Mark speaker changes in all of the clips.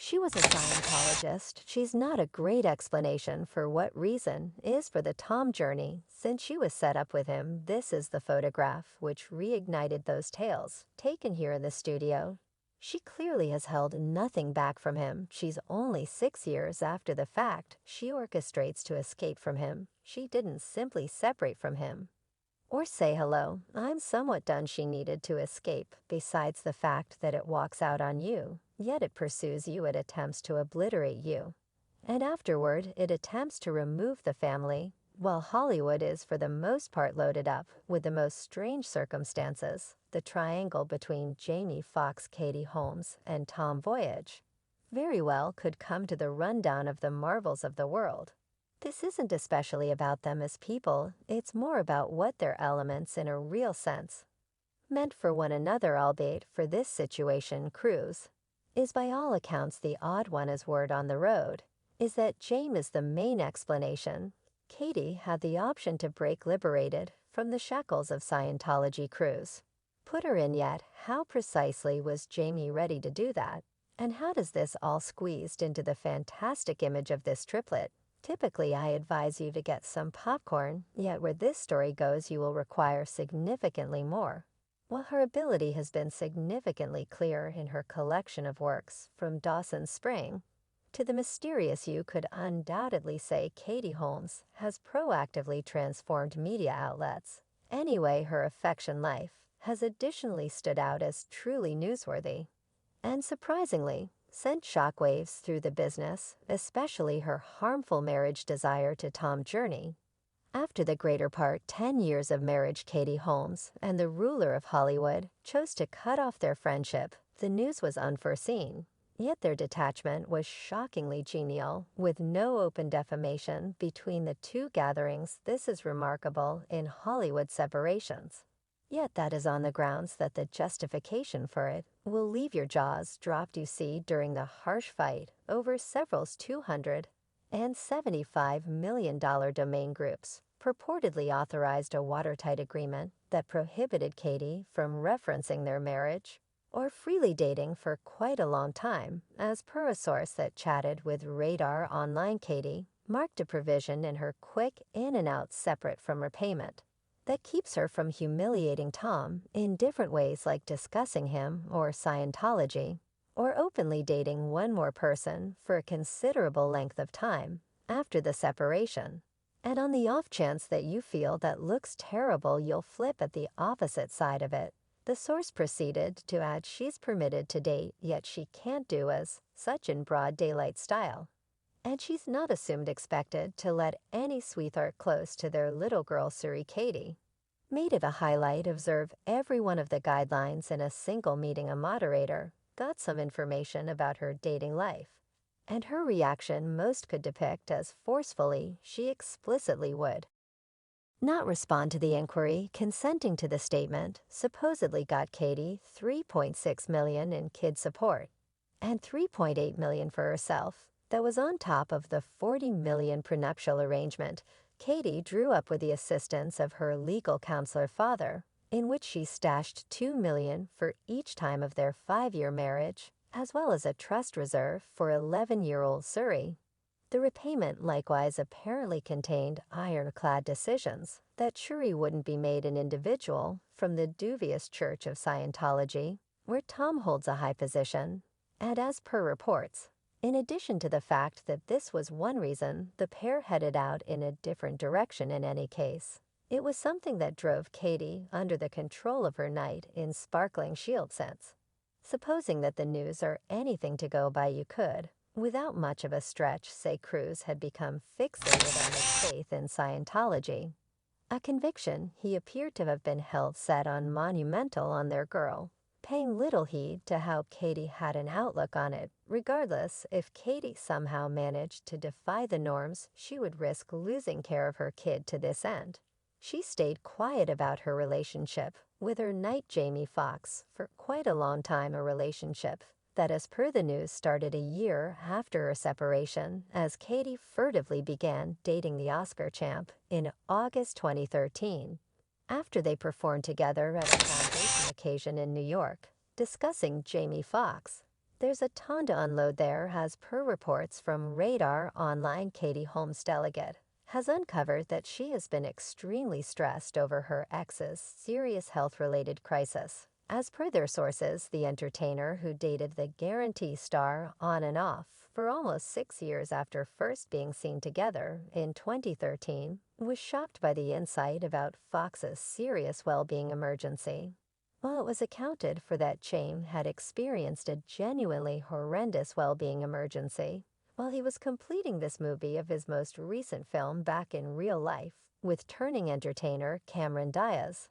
Speaker 1: She was a Scientologist. She's not a great explanation for what reason is for the Tom journey. Since she was set up with him, this is the photograph which reignited those tales, taken here in the studio. She clearly has held nothing back from him. She's only 6 years after the fact. She orchestrates to escape from him. She didn't simply separate from him or say hello. I'm somewhat done. She needed to escape, besides the fact that it walks out on you, yet it pursues you, it attempts to obliterate you. And afterward, it attempts to remove the family, while Hollywood is for the most part loaded up with the most strange circumstances. The triangle between Jamie Foxx, Katie Holmes, and Tom Voyage very well could come to the rundown of the marvels of the world. This isn't especially about them as people, it's more about what their elements in a real sense meant for one another, albeit for this situation. Cruise is by all accounts the odd one. As word on the road is that James is the main explanation. Katie had the option to break liberated from the shackles of Scientology. Cruise put her in, yet how precisely was Jamie ready to do that? And how does this all squeezed into the fantastic image of this triplet? Typically, I advise you to get some popcorn, yet where this story goes, you will require significantly more. While her ability has been significantly clear in her collection of works, from Dawson's Spring to the mysterious, you could undoubtedly say Katie Holmes has proactively transformed media outlets. Anyway, her affection life has additionally stood out as truly newsworthy, and surprisingly, sent shockwaves through the business, especially her harmful marriage desire to Tom journey. After the greater part 10 years of marriage, Katie Holmes and the ruler of Hollywood chose to cut off their friendship. The news was unforeseen, yet their detachment was shockingly genial, with no open defamation between the two gatherings. This is remarkable in Hollywood separations. Yet that is on the grounds that the justification for it will leave your jaws dropped. You see, during the harsh fight over several's $275 million domain groups purportedly authorized a watertight agreement that prohibited Katie from referencing their marriage or freely dating for quite a long time. As per a source that chatted with Radar Online, Katie marked a provision in her quick in and out separate from repayment that keeps her from humiliating Tom in different ways, like discussing him or Scientology, or openly dating one more person for a considerable length of time after the separation. And on the off chance that you feel that looks terrible, you'll flip at the opposite side of it. The source proceeded to add she's permitted to date, yet she can't do as such in broad daylight style. And she's not assumed expected to let any sweetheart close to their little girl Suri. Katie made it a highlight. Observe every one of the guidelines in a single meeting. A moderator got some information about her dating life, and her reaction most could depict as forcefully. She explicitly would not respond to the inquiry. Consenting to the statement supposedly got Katie $3.6 million in kid support and $3.8 million for herself. That was on top of the $40 million prenuptial arrangement Katie drew up with the assistance of her legal counselor father, in which she stashed $2 million for each time of their 5-year marriage, as well as a trust reserve for 11-year-old Suri. The repayment likewise apparently contained ironclad decisions that Shuri wouldn't be made an individual from the dubious Church of Scientology, where Tom holds a high position. And as per reports, in addition to the fact that this was one reason the pair headed out in a different direction in any case, it was something that drove Katie under the control of her knight in sparkling shield sense. Supposing that the news are anything to go by, you could, without much of a stretch, say Cruise had become fixated on his faith in Scientology, a conviction he appeared to have been held set on monumental on their girl, paying little heed to how Katie had an outlook on it. Regardless, if Katie somehow managed to defy the norms, she would risk losing care of her kid. To this end, she stayed quiet about her relationship with her knight Jamie Foxx for quite a long time, a relationship that, as per the news, started a year after her separation, as Katie furtively began dating the Oscar champ in August 2013. After they performed together at a foundation occasion in New York, discussing Jamie Foxx, There's a ton to unload there, as per reports from Radar Online. Katie Holmes' delegate has uncovered that she has been extremely stressed over her ex's serious health-related crisis. As per their sources, the entertainer, who dated the Guarantee star on and off for almost 6 years after first being seen together in 2013, was shocked by the insight about Foxx's serious well-being emergency. While it was accounted for that James had experienced a genuinely horrendous well-being emergency while he was completing this movie of his most recent film back in real life with turning entertainer Cameron Diaz.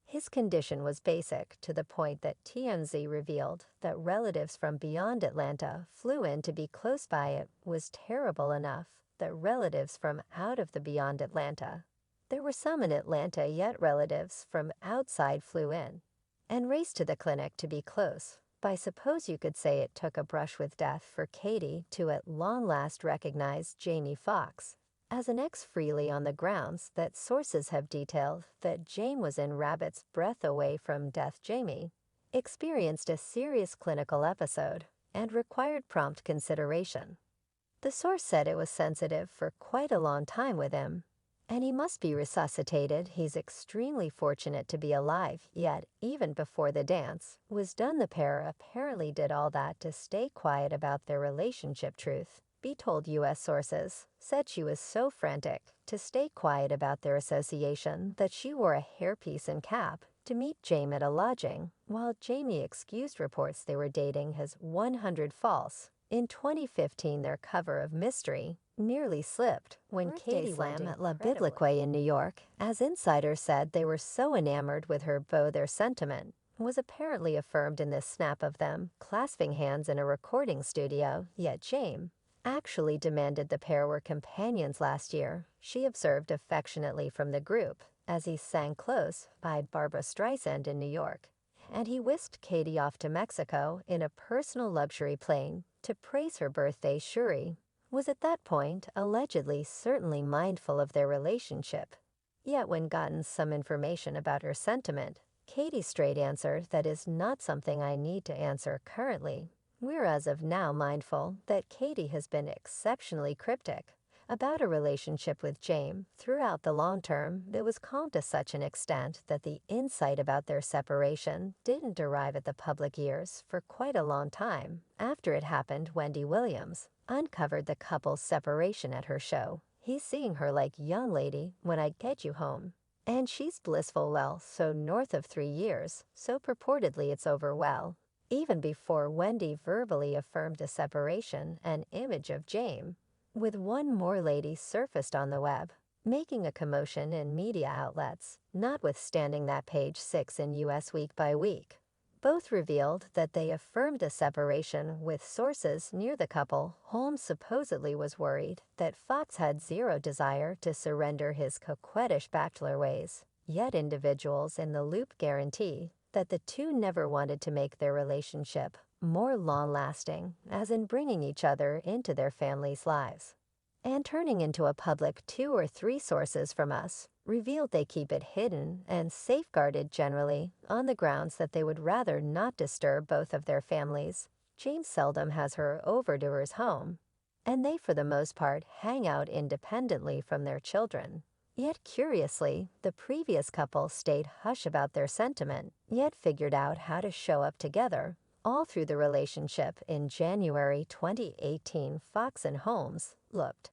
Speaker 1: His condition was basic, to the point that TMZ revealed that relatives from beyond Atlanta flew in to be close by. It was terrible enough that relatives from out of the beyond Atlanta, there were some in Atlanta, yet relatives from outside flew in and raced to the clinic to be close. I suppose you could say it took a brush with death for Katie to at long last recognize Jamie Foxx as an ex, freely on the grounds that sources have detailed that James was in rabbit's breath away from death. Jamie experienced a serious clinical episode and required prompt consideration. The source said it was sensitive for quite a long time with him, and he must be resuscitated. He's extremely fortunate to be alive, yet even before the dance was done, the pair apparently did all that to stay quiet about their relationship. Truth be told, U.S. sources said she was so frantic to stay quiet about their association that she wore a hairpiece and cap to meet James at a lodging, while Jamie excused reports they were dating as 100 false. In 2015, their cover of Mystery nearly slipped when Katie went at La Biblique in New York, as insiders said. They were so enamored with her beau, their sentiment was apparently affirmed in this snap of them clasping hands in a recording studio, yet James actually demanded the pair were companions last year, she observed affectionately from the group, as he sang Close by Barbra Streisand in New York, and he whisked Katie off to Mexico in a personal luxury plane to praise her birthday. Shuri was at that point allegedly certainly mindful of their relationship. Yet when gotten some information about her sentiment, Katie straight answered, "That is not something I need to answer currently." We're as of now mindful that Katie has been exceptionally cryptic about a relationship with James throughout the long term. That was calm to such an extent that the insight about their separation didn't arrive at the public ears for quite a long time. After it happened, Wendy Williams uncovered the couple's separation at her show. He's seeing her like, "Young lady, when I get you home." And she's blissful. Well, so north of 3 years, so purportedly it's over. Well, even before Wendy verbally affirmed a separation, an image of James with one more lady surfaced on the web, making a commotion in media outlets, notwithstanding that Page 6 in U.S. Week by Week both revealed that they affirmed a separation. With sources near the couple, Holmes supposedly was worried that Foxx had zero desire to surrender his coquettish bachelor ways, yet individuals in the loop guarantee that the two never wanted to make their relationship more long-lasting, as in bringing each other into their families' lives and turning into a public. 2 or 3 sources from us revealed they keep it hidden and safeguarded, generally on the grounds that they would rather not disturb both of their families. James seldom has her over to his home, and they for the most part hang out independently from their children. Yet curiously, the previous couple stayed hush about their sentiment, yet figured out how to show up together all through the relationship. In January 2018, Foxx and Holmes looked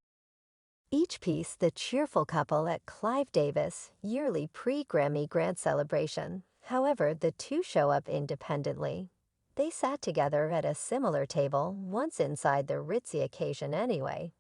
Speaker 1: each piece the cheerful couple at Clive Davis' yearly pre-Grammy Grant celebration. However, the two show up independently. They sat together at a similar table once inside the ritzy occasion anyway.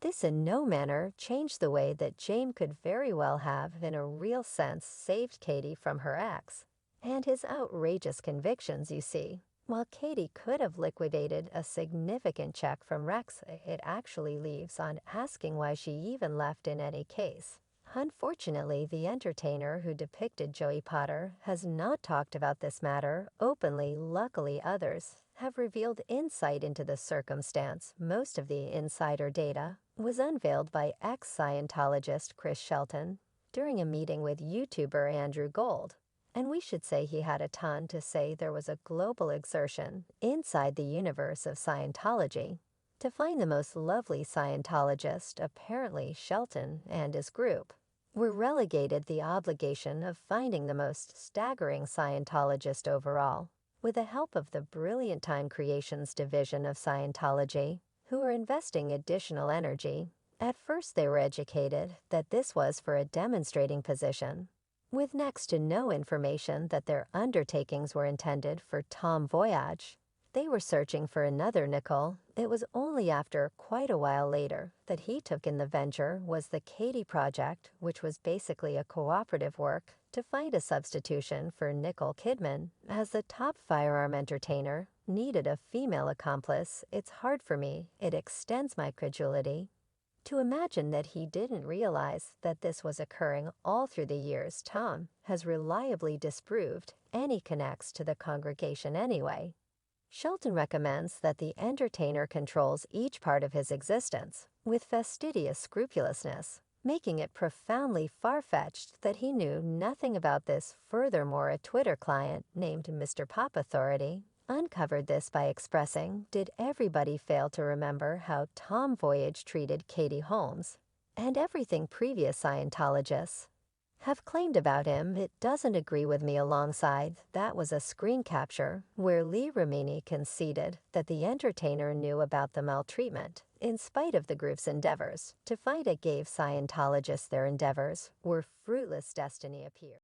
Speaker 1: This in no manner changed the way that James could very well have, in a real sense, saved Katie from her ex and his outrageous convictions. You see, while Katie could have liquidated a significant check from Rex, it actually leaves on asking why she even left in any case. Unfortunately, the entertainer who depicted Joey Potter has not talked about this matter openly. Luckily, others have revealed insight into the circumstance. Most of the insider data was unveiled by ex-Scientologist Chris Shelton during a meeting with YouTuber Andrew Gold. And we should say he had a ton to say there was a global exertion inside the universe of Scientology. To find the most lovely Scientologist, apparently Shelton and his group were relegated the obligation of finding the most staggering Scientologist overall, with the help of the brilliant Time Creations division of Scientology, who were investing additional energy. At first they were educated that this was for a demonstrating position, with next to no information that their undertakings were intended for Tom Voyage. They were searching for another nickel. It was only after quite a while later that he took in the venture was the Katie Project, which was basically a cooperative work to find a substitution for Nicole Kidman. As the top firearm entertainer needed a female accomplice, it's hard for me, it extends my credulity, to imagine that he didn't realize that this was occurring all through the years Tom has reliably disproved any connects to the congregation anyway. Shelton recommends that the entertainer controls each part of his existence with fastidious scrupulousness, making it profoundly far-fetched that he knew nothing about this. Furthermore, a Twitter client named Mr. Pop Authority uncovered this by expressing, "Did everybody fail to remember how Tom Voyage treated Katie Holmes and everything previous Scientologists have claimed about him? It doesn't agree with me." Alongside that was a screen capture where Lee Remini conceded that the entertainer knew about the maltreatment in spite of the group's endeavors to fight it. Gave Scientologists their endeavors were fruitless. Destiny appeared.